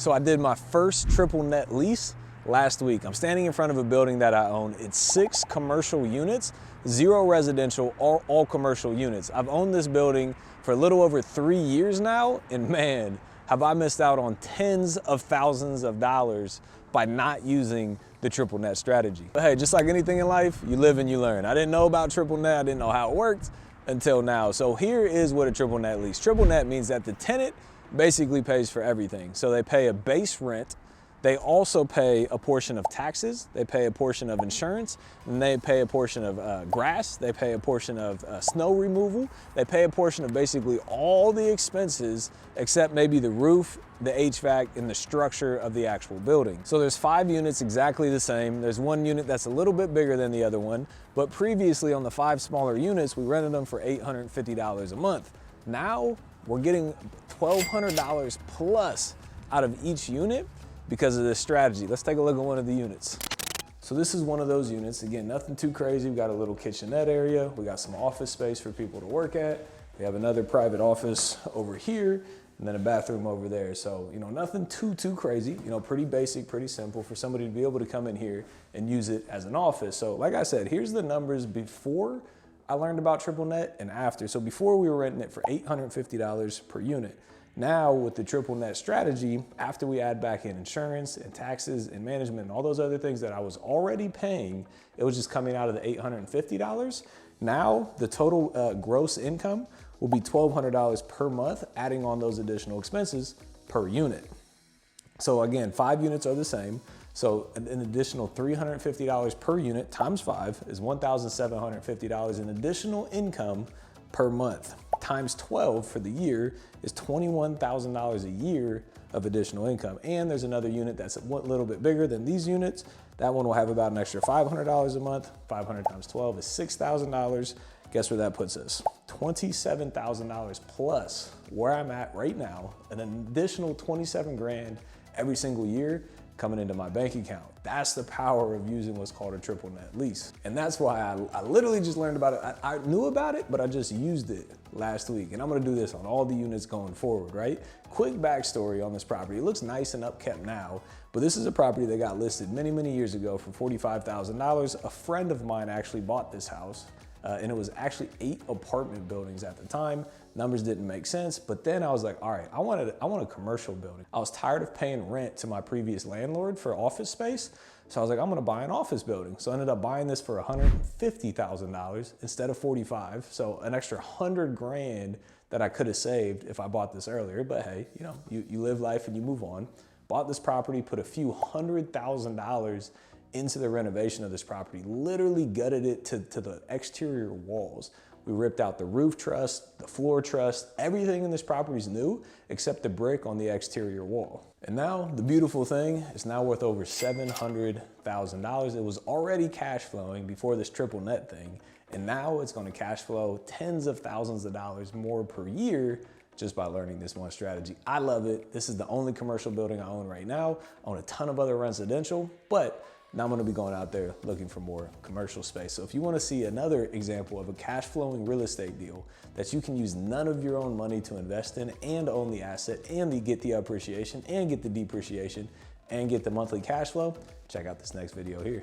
So I did my first triple net lease last week. I'm standing in front of a building that I own. It's 6 commercial units, 0 residential, all commercial units. I've owned this building for a little over 3 years now, and man, have I missed out on tens of thousands of dollars by not using the triple net strategy. But hey, just like anything in life, you live and you learn. I didn't know about triple net, I didn't know how it worked until now. So here is what a triple net lease. Triple net means that the tenant basically pays for everything. So they pay a base rent, they also pay a portion of taxes, they pay a portion of insurance, and they pay a portion of grass, they pay a portion of snow removal, they pay a portion of basically all the expenses except maybe the roof, the HVAC, and the structure of the actual building. So there's 5 units exactly the same. There's 1 unit that's a little bit bigger than the other one, but previously on the 5 smaller units, we rented them for $850 a month. Now we're getting $1,200 plus out of each unit because of this strategy. Let's take a look at one of the units. So this is one of those units. Again, nothing too crazy. We got a little kitchenette area. We got some office space for people to work at. We have another private office over here, and then a bathroom over there. So, nothing too crazy, pretty basic, pretty simple for somebody to be able to come in here and use it as an office. So like I said, here's the numbers before I learned about triple net and after. So before we were renting it for $850 per unit. Now with the triple net strategy, after we add back in insurance and taxes and management and all those other things that I was already paying, it was just coming out of the $850. Now the total gross income will be $1,200 per month, adding on those additional expenses per unit. So again, 5 units are the same. So an additional $350 per unit times 5 is $1,750 in additional income per month. Times 12 for the year is $21,000 a year of additional income. And there's another unit that's a little bit bigger than these units. That one will have about an extra $500 a month. 500 times 12 is $6,000. Guess where that puts us? $27,000 plus where I'm at right now, an additional 27 grand every single year coming into my bank account. That's the power of using what's called a triple net lease. And that's why I literally just learned about it. I knew about it, but I just used it last week. And I'm gonna do this on all the units going forward, right? Quick backstory on this property. It looks nice and upkept now, but this is a property that got listed many years ago for $45,000. A friend of mine actually bought this house. And it was actually 8 apartment buildings at the time. Numbers didn't make sense, but then I was like, all right, I want a commercial building. I was tired of paying rent to my previous landlord for office space. So I was like, I'm gonna buy an office building. So I ended up buying this for $150,000 instead of 45. So an extra 100 grand that I could have saved if I bought this earlier. But hey, you live life and you move on. Bought this property, put a few $100,000 into the renovation of this property, literally gutted it to the exterior walls. We ripped out the roof truss, the floor truss, everything in this property is new except the brick on the exterior wall. And now the beautiful thing is now worth over $700,000. It was already cash flowing before this triple net thing. And now it's gonna cash flow tens of thousands of dollars more per year just by learning this one strategy. I love it. This is the only commercial building I own right now. I own a ton of other residential, but now I'm gonna be going out there looking for more commercial space. So if you wanna see another example of a cash flowing real estate deal that you can use none of your own money to invest in and own the asset and get the appreciation and get the depreciation and get the monthly cash flow, check out this next video here.